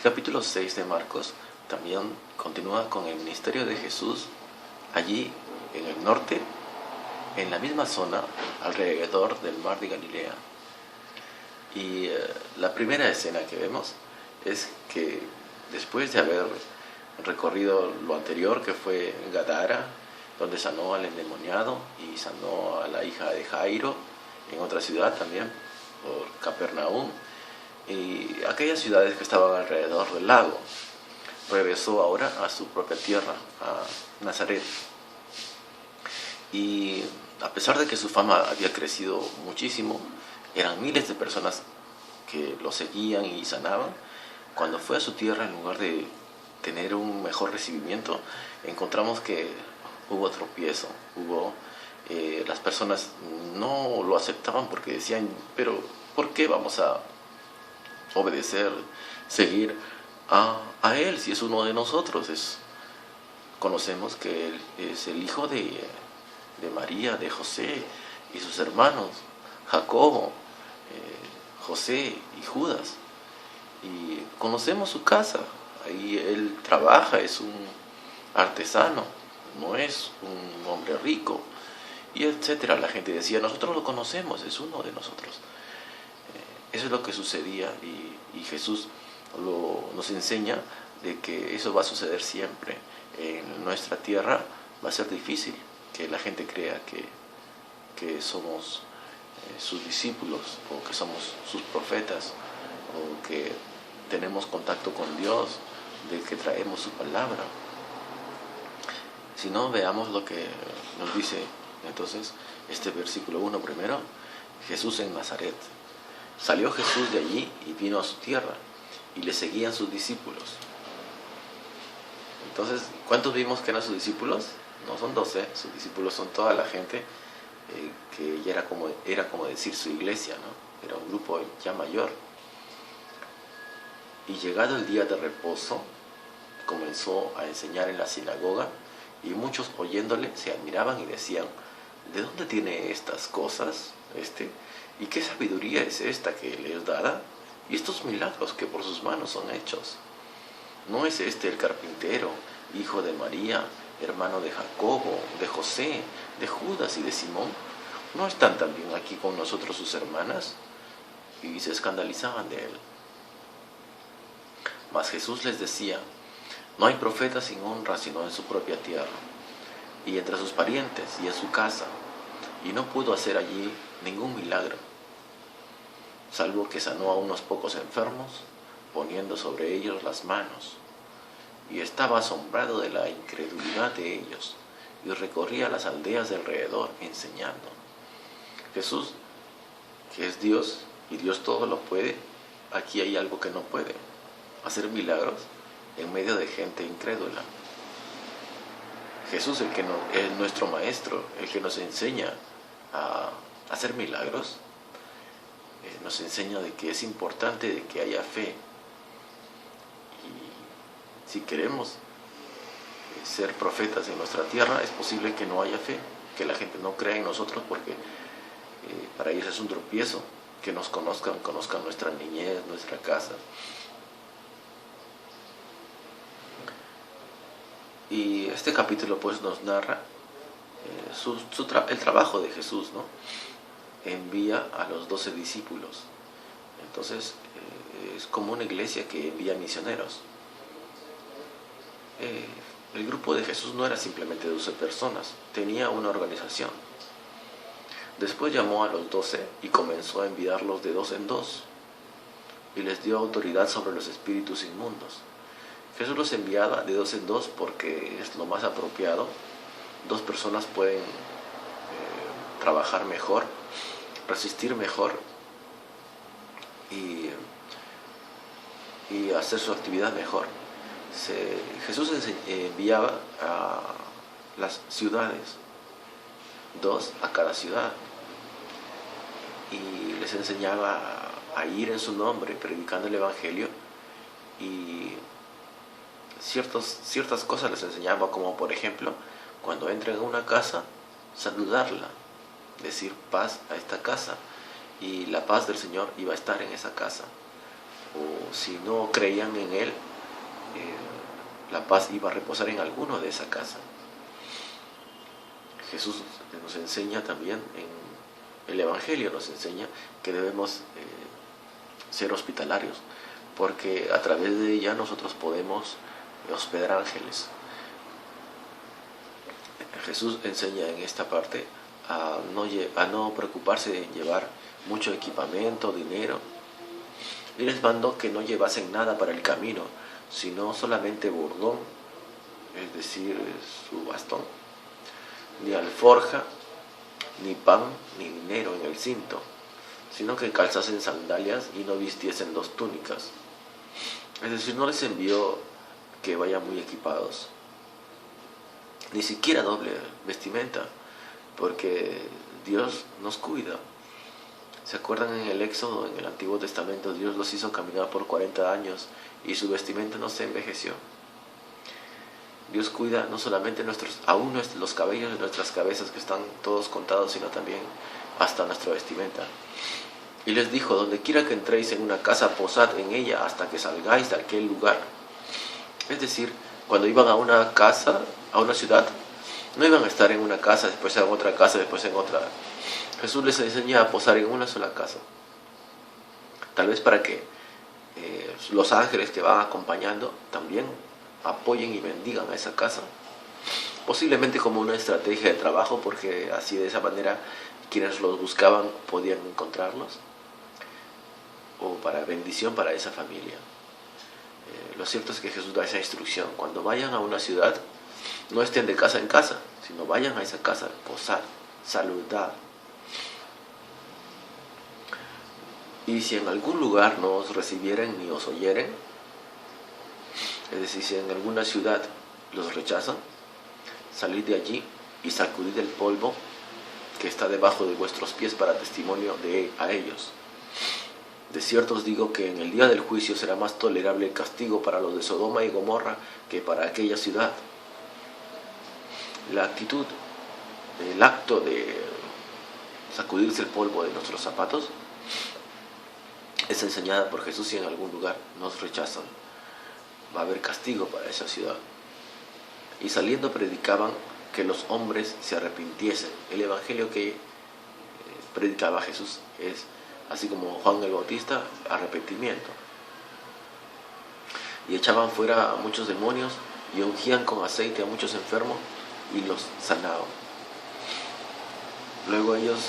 capítulo 6 de Marcos también continúa con el ministerio de Jesús allí en el norte, en la misma zona, alrededor del mar de Galilea. Y la primera escena que vemos es que después de haber recorrido lo anterior, que fue en Gadara, donde sanó al endemoniado y sanó a la hija de Jairo, en otra ciudad también, por Capernaum, y aquellas ciudades que estaban alrededor del lago, regresó ahora a su propia tierra, a Nazaret. Y a pesar de que su fama había crecido muchísimo, eran miles de personas que lo seguían y sanaban. Cuando fue a su tierra, en lugar de tener un mejor recibimiento, encontramos que hubo tropiezo, las personas no lo aceptaban porque decían, pero ¿por qué vamos a obedecer, seguir a él si es uno de nosotros? Conocemos que él es el hijo de María, de José y sus hermanos, Jacobo, José y Judas. Y conocemos su casa, ahí él trabaja, es un artesano, no es un hombre rico, y etcétera. La gente decía, nosotros lo conocemos, es uno de nosotros. Eso es lo que sucedía, y Jesús nos enseña de que eso va a suceder siempre. En nuestra tierra va a ser difícil que la gente crea que somos sus discípulos, o que somos sus profetas, o que tenemos contacto con Dios, de que traemos su palabra. Si no, veamos lo que nos dice entonces este versículo 1 primero. Jesús en Nazaret. Salió Jesús de allí y vino a su tierra, y le seguían sus discípulos. Entonces, ¿cuántos vimos que eran sus discípulos? No son 12, sus discípulos son toda la gente que ya era como decir su iglesia, ¿no? Era un grupo ya mayor. Y llegado el día de reposo, comenzó a enseñar en la sinagoga, y muchos oyéndole se admiraban y decían, ¿de dónde tiene estas cosas ¿Y qué sabiduría es esta que le es dada? Y estos milagros que por sus manos son hechos. ¿No es este el carpintero, hijo de María, hermano de Jacobo, de José, de Judas y de Simón? ¿No están también aquí con nosotros sus hermanas? Y se escandalizaban de él. Mas Jesús les decía, no hay profeta sin honra sino en su propia tierra, y entre sus parientes y en su casa, y no pudo hacer allí ningún milagro, salvo que sanó a unos pocos enfermos, poniendo sobre ellos las manos. Y estaba asombrado de la incredulidad de ellos, y recorría las aldeas de alrededor enseñando. Jesús, que es Dios, y Dios todo lo puede, aquí hay algo que no puede: hacer milagros en medio de gente incrédula. Jesús, el que es nuestro maestro, el que nos enseña a hacer milagros, nos enseña de que es importante de que haya fe. Y si queremos ser profetas en nuestra tierra, es posible que no haya fe, que la gente no crea en nosotros, porque para ellos es un tropiezo que nos conozcan nuestra niñez, nuestra casa. Y este capítulo pues nos narra el trabajo de Jesús, ¿no? Envía a los 12 discípulos. Entonces es como una iglesia que envía misioneros. El grupo de Jesús no era simplemente 12 personas, tenía una organización. Después llamó a los 12 y comenzó a enviarlos de 2 en 2, y les dio autoridad sobre los espíritus inmundos. Jesús los enviaba de 2 en 2 porque es lo más apropiado. 2 personas pueden trabajar mejor, resistir mejor y hacer su actividad mejor. Jesús enviaba a las ciudades, 2 a cada ciudad, y les enseñaba a ir en su nombre, predicando el Evangelio, y ciertas cosas les enseñaba, como por ejemplo, cuando entren a una casa, saludarla, decir paz a esta casa, y la paz del Señor iba a estar en esa casa. o si no creían en Él, la paz iba a reposar en alguno de esa casa. Jesús nos enseña también, en el Evangelio nos enseña que debemos ser hospitalarios, porque a través de ella nosotros podemos hospedar ángeles. Jesús enseña en esta parte a no preocuparse en llevar mucho equipamiento, dinero. Y les mandó que no llevasen nada para el camino, sino solamente bordón, es decir, su bastón, ni alforja, ni pan, ni dinero en el cinto, sino que calzasen sandalias y no vistiesen 2 túnicas. Es decir, no les envió que vayan muy equipados, ni siquiera doble vestimenta, porque Dios nos cuida. ¿Se acuerdan en el Éxodo, en el Antiguo Testamento, Dios los hizo caminar por 40 años y su vestimenta no se envejeció? Dios cuida no solamente aún los cabellos de nuestras cabezas, que están todos contados, sino también hasta nuestra vestimenta. Y les dijo: donde quiera que entréis en una casa, posad en ella hasta que salgáis de aquel lugar. Es decir, cuando iban a una casa, a una ciudad, no iban a estar en una casa, después en otra casa, después en otra. Jesús les enseña a posar en una sola casa. Tal vez para que los ángeles que van acompañando también apoyen y bendigan a esa casa. Posiblemente como una estrategia de trabajo, porque así de esa manera quienes los buscaban podían encontrarlos. O para bendición para esa familia. Lo cierto es que Jesús da esa instrucción: cuando vayan a una ciudad, no estén de casa en casa, sino vayan a esa casa, posar, saludar. Y si en algún lugar no os recibieren ni os oyeren, es decir, si en alguna ciudad los rechazan, salid de allí y sacudid el polvo que está debajo de vuestros pies para testimonio a ellos. De cierto os digo que en el día del juicio será más tolerable el castigo para los de Sodoma y Gomorra que para aquella ciudad. La actitud, el acto de sacudirse el polvo de nuestros zapatos es enseñada por Jesús. Si en algún lugar nos rechazan, va a haber castigo para esa ciudad. Y saliendo predicaban que los hombres se arrepintiesen. El evangelio que predicaba Jesús es, así como Juan el Bautista, arrepentimiento. Y echaban fuera a muchos demonios y ungían con aceite a muchos enfermos y los sanaban. Luego ellos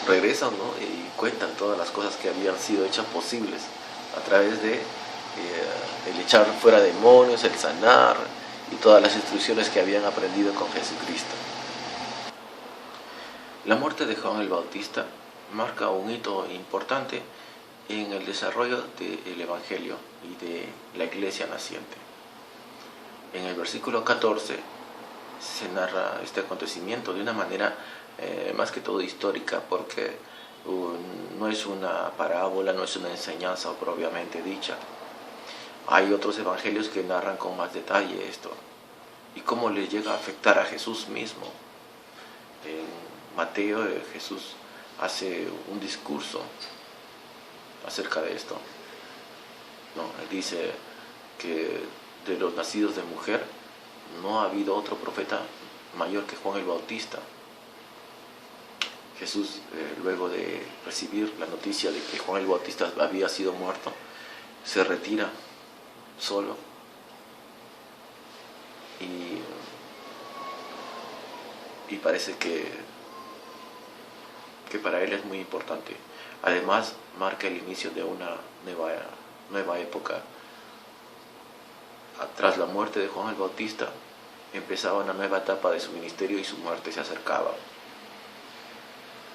regresan, ¿no?, y cuentan todas las cosas que habían sido hechas posibles a través de el echar fuera demonios, el sanar y todas las instrucciones que habían aprendido con Jesucristo. La muerte de Juan el Bautista marca un hito importante en el desarrollo del Evangelio y de la iglesia naciente. En el versículo 14 se narra este acontecimiento de una manera más que todo histórica, porque no es una parábola, no es una enseñanza propiamente dicha. Hay otros evangelios que narran con más detalle esto y cómo le llega a afectar a Jesús mismo. En Mateo, Jesús hace un discurso acerca de esto, ¿no? Él dice que de los nacidos de mujer no ha habido otro profeta mayor que Juan el Bautista. Jesús, luego de recibir la noticia de que Juan el Bautista había sido muerto, se retira solo y parece que para él es muy importante. Además, marca el inicio de una nueva época. Tras la muerte de Juan el Bautista, empezaba una nueva etapa de su ministerio y su muerte se acercaba.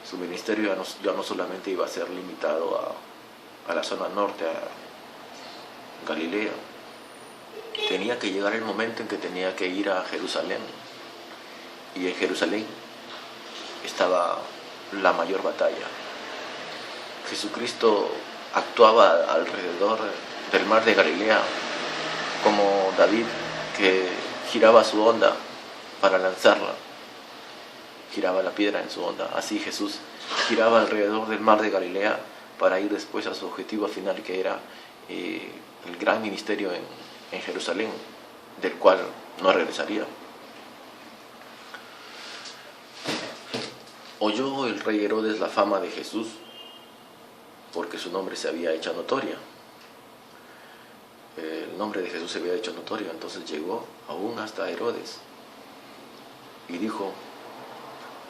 Su ministerio ya no solamente iba a ser limitado a la zona norte, a Galilea. Tenía que llegar el momento en que tenía que ir a Jerusalén. Y en Jerusalén estaba la mayor batalla. Jesucristo actuaba alrededor del mar de Galilea, como David, que giraba su honda para lanzarla, giraba la piedra en su honda. Así Jesús giraba alrededor del mar de Galilea para ir después a su objetivo final, que era el gran ministerio en Jerusalén, del cual no regresaría. Oyó el rey Herodes la fama de Jesús, porque su nombre se había hecho notoria. El nombre de Jesús se había hecho notorio, entonces llegó aún hasta Herodes y dijo: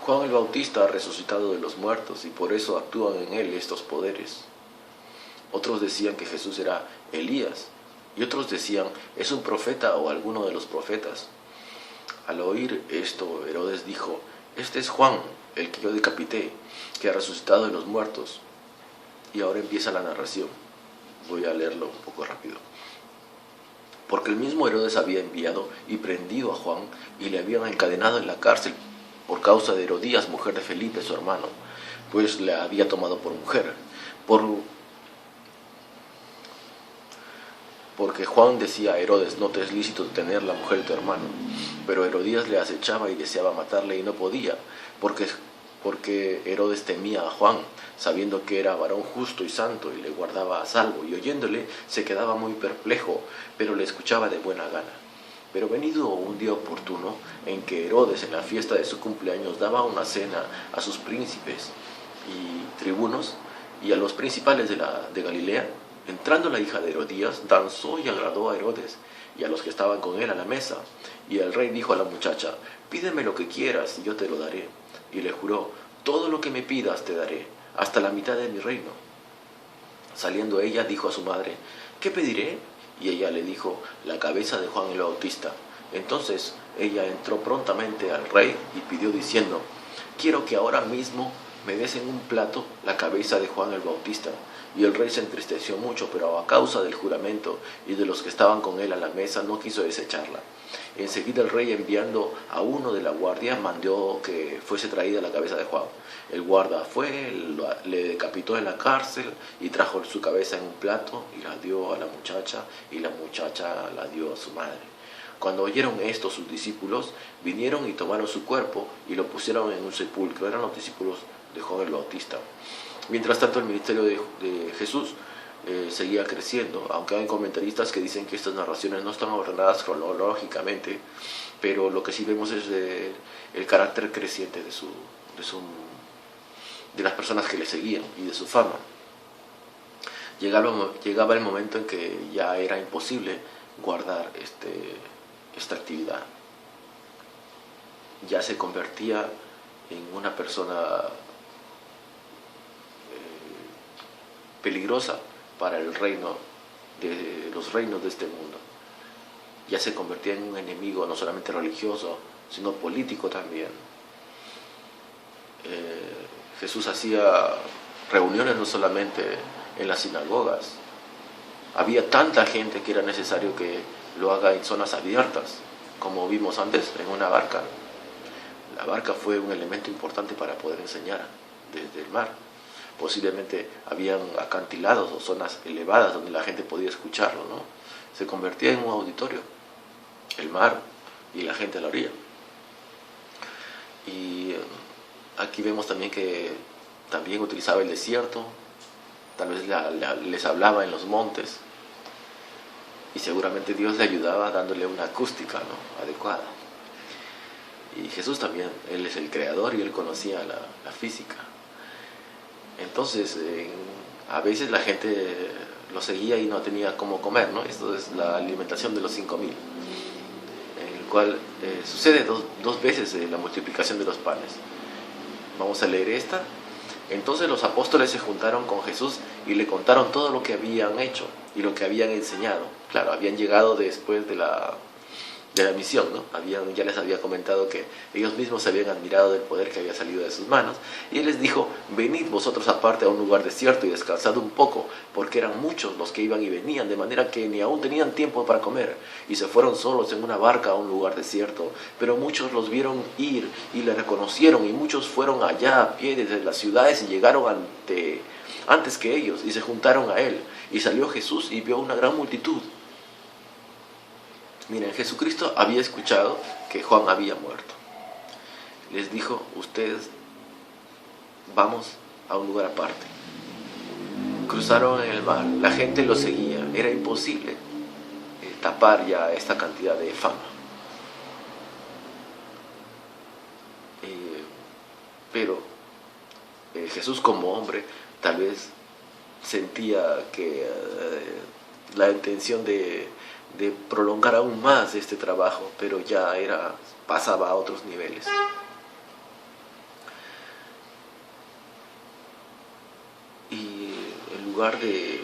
Juan el Bautista ha resucitado de los muertos y por eso actúan en él estos poderes. Otros decían que Jesús era Elías y otros decían: es un profeta o alguno de los profetas. Al oír esto, Herodes dijo: este es Juan, el que yo decapité, que ha resucitado de los muertos. Y ahora empieza la narración. Voy a leerlo un poco rápido. Porque el mismo Herodes había enviado y prendido a Juan y le habían encadenado en la cárcel por causa de Herodías, mujer de Felipe, su hermano, pues la había tomado por mujer. Porque Juan decía a Herodes: no te es lícito tener la mujer de tu hermano. Pero Herodías le acechaba y deseaba matarle y no podía, porque Herodes temía a Juan, sabiendo que era varón justo y santo, y le guardaba a salvo, y oyéndole se quedaba muy perplejo, pero le escuchaba de buena gana. Pero venido un día oportuno, en que Herodes en la fiesta de su cumpleaños daba una cena a sus príncipes y tribunos, y a los principales de Galilea, entrando la hija de Herodías, danzó y agradó a Herodes, y a los que estaban con él a la mesa. Y el rey dijo a la muchacha: pídeme lo que quieras, y yo te lo daré. Y le juró: todo lo que me pidas te daré, hasta la mitad de mi reino. Saliendo ella, dijo a su madre: ¿qué pediré? Y ella le dijo: la cabeza de Juan el Bautista. Entonces ella entró prontamente al rey y pidió diciendo: quiero que ahora mismo me des en un plato la cabeza de Juan el Bautista. Y el rey se entristeció mucho, pero a causa del juramento y de los que estaban con él a la mesa, no quiso desecharla. Enseguida el rey, enviando a uno de la guardia, mandó que fuese traída la cabeza de Juan. El guarda fue, le decapitó en la cárcel y trajo su cabeza en un plato y la dio a la muchacha, y la muchacha la dio a su madre. Cuando oyeron esto, sus discípulos vinieron y tomaron su cuerpo y lo pusieron en un sepulcro. Eran los discípulos de Juan el Bautista. Mientras tanto, el ministerio de Jesús seguía creciendo, aunque hay comentaristas que dicen que estas narraciones no están ordenadas cronológicamente, pero lo que sí vemos es el carácter creciente de las personas que le seguían y de su fama. Llegaba el momento en que ya era imposible guardar esta actividad. Ya se convertía en una persona peligrosa para el reino de los reinos de este mundo. Ya se convertía en un enemigo no solamente religioso, sino político también. Jesús hacía reuniones no solamente en las sinagogas. Había tanta gente que era necesario que lo haga en zonas abiertas, como vimos antes en una barca. La barca fue un elemento importante para poder enseñar desde el mar. Posiblemente habían acantilados o zonas elevadas donde la gente podía escucharlo, ¿no? Se convertía en un auditorio, el mar y la gente a la orilla. Y aquí vemos también que también utilizaba el desierto, tal vez les hablaba en los montes, y seguramente Dios le ayudaba dándole una acústica, ¿no?, adecuada. Y Jesús también, Él es el creador y Él conocía la física. Entonces, a veces la gente lo seguía y no tenía cómo comer, ¿no? Esto es la alimentación de los 5,000, en el cual sucede dos veces la multiplicación de los panes. Vamos a leer esta. Entonces los apóstoles se juntaron con Jesús y le contaron todo lo que habían hecho y lo que habían enseñado. Claro, habían llegado después de la misión, ¿no? Ya les había comentado que ellos mismos se habían admirado del poder que había salido de sus manos, y Él les dijo: venid vosotros aparte a un lugar desierto y descansad un poco, porque eran muchos los que iban y venían, de manera que ni aún tenían tiempo para comer, y se fueron solos en una barca a un lugar desierto. Pero muchos los vieron ir y le reconocieron, y muchos fueron allá a pie desde las ciudades y llegaron antes que ellos, y se juntaron a Él. Y salió Jesús y vio una gran multitud. Miren, Jesucristo había escuchado que Juan había muerto. Les dijo: ustedes vamos a un lugar aparte. Cruzaron el mar, la gente lo seguía, era imposible tapar ya esta cantidad de fama. Pero Jesús como hombre tal vez sentía que la intención de prolongar aún más este trabajo, pero ya pasaba a otros niveles. Y en lugar de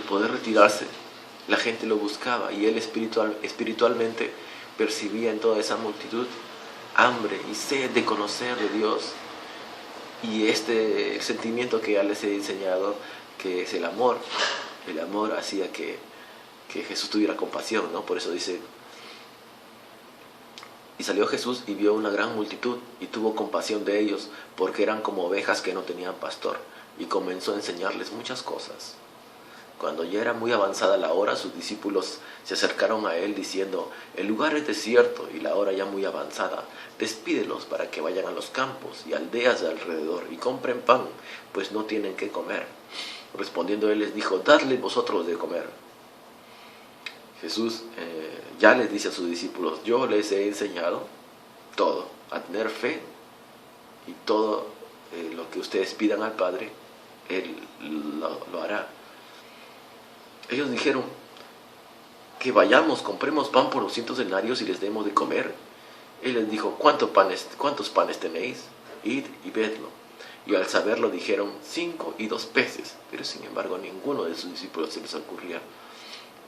poder retirarse, la gente lo buscaba, y él espiritualmente percibía en toda esa multitud hambre y sed de conocer de Dios, y este sentimiento que ya les he enseñado, que es el amor. El amor hacía que Jesús tuviera compasión, ¿no? Por eso dice: y salió Jesús y vio una gran multitud, y tuvo compasión de ellos, porque eran como ovejas que no tenían pastor, y comenzó a enseñarles muchas cosas. Cuando ya era muy avanzada la hora, sus discípulos se acercaron a él diciendo: el lugar es desierto y la hora ya muy avanzada. Despídelos para que vayan a los campos y aldeas de alrededor y compren pan, pues no tienen qué comer. Respondiendo él les dijo: dadle vosotros de comer. Jesús ya les dice a sus discípulos: yo les he enseñado todo, a tener fe, y todo lo que ustedes pidan al Padre, Él lo hará. Ellos dijeron: que vayamos, compremos pan por 200 denarios y les demos de comer. Él les dijo: ¿cuántos panes tenéis? Id y vedlo. Y al saberlo dijeron: 5 y 2 peces. Pero sin embargo a ninguno de sus discípulos se les ocurría.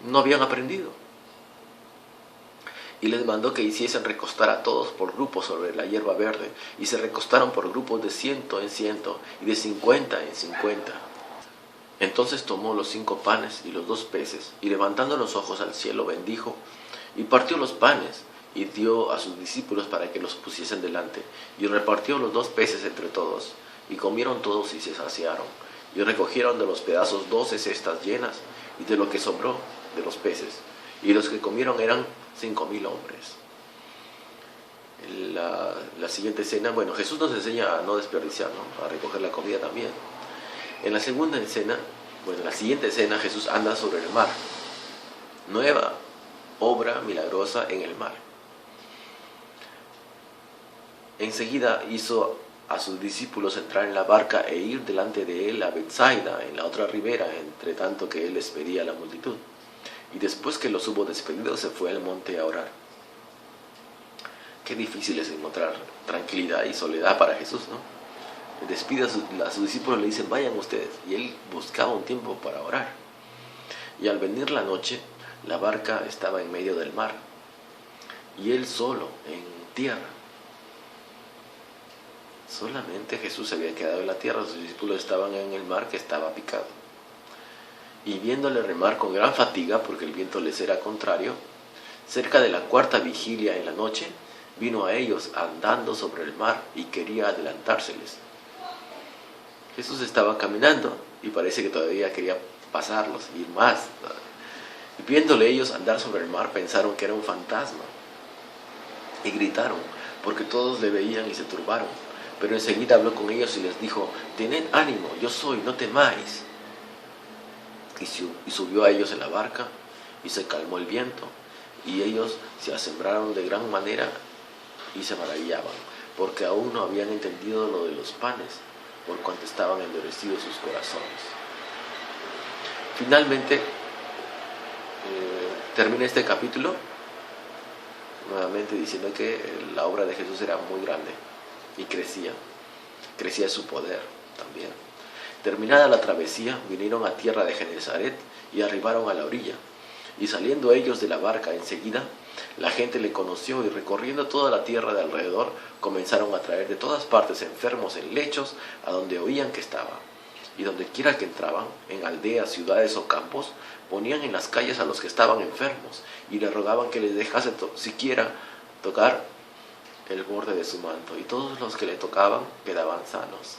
No habían aprendido. Y les mandó que hiciesen recostar a todos por grupos sobre la hierba verde. Y se recostaron por grupos de 100 en 100 y de 50 en 50. Entonces tomó los 5 panes y los 2 peces, y levantando los ojos al cielo bendijo, y partió los panes, y dio a sus discípulos para que los pusiesen delante, y repartió los 2 peces entre todos, y comieron todos y se saciaron, y recogieron de los pedazos 12 cestas llenas, y de lo que sobró de los peces, y los que comieron eran 5,000 hombres. La siguiente escena, bueno, Jesús nos enseña a no desperdiciar, ¿no? A recoger la comida también. En la segunda escena, bueno, en la siguiente escena, Jesús anda sobre el mar. Nueva obra milagrosa en el mar. Enseguida hizo a sus discípulos entrar en la barca e ir delante de él a Betsaida, en la otra ribera, entre tanto que él despedía a la multitud. Y después que los hubo despedido, se fue al monte a orar. Qué difícil es encontrar tranquilidad y soledad para Jesús, ¿no? Despide a sus discípulos, le dicen: vayan ustedes, y él buscaba un tiempo para orar. Y al venir la noche, la barca estaba en medio del mar, y él solo en tierra. Solamente Jesús se había quedado en la tierra, sus discípulos estaban en el mar, que estaba picado. Y viéndole remar con gran fatiga, porque el viento les era contrario, cerca de la 4ª vigilia en la noche, vino a ellos andando sobre el mar y quería adelantárseles. Jesús estaba caminando y parece que todavía quería pasarlos, ir más. Y viéndole ellos andar sobre el mar, pensaron que era un fantasma y gritaron, porque todos le veían y se turbaron. Pero enseguida habló con ellos y les dijo: tened ánimo, yo soy, no temáis. Y subió a ellos en la barca, y se calmó el viento, y ellos se asombraron de gran manera y se maravillaban, porque aún no habían entendido lo de los panes, por cuanto estaban endurecidos sus corazones. Finalmente termina este capítulo nuevamente diciendo que la obra de Jesús era muy grande y crecía su poder también. Terminada la travesía, vinieron a tierra de Genesaret y arribaron a la orilla. Y saliendo ellos de la barca enseguida, la gente le conoció, y recorriendo toda la tierra de alrededor, comenzaron a traer de todas partes enfermos en lechos a donde oían que estaba. Y donde quiera que entraban, en aldeas, ciudades o campos, ponían en las calles a los que estaban enfermos, y le rogaban que les dejase siquiera tocar el borde de su manto. Y todos los que le tocaban quedaban sanos.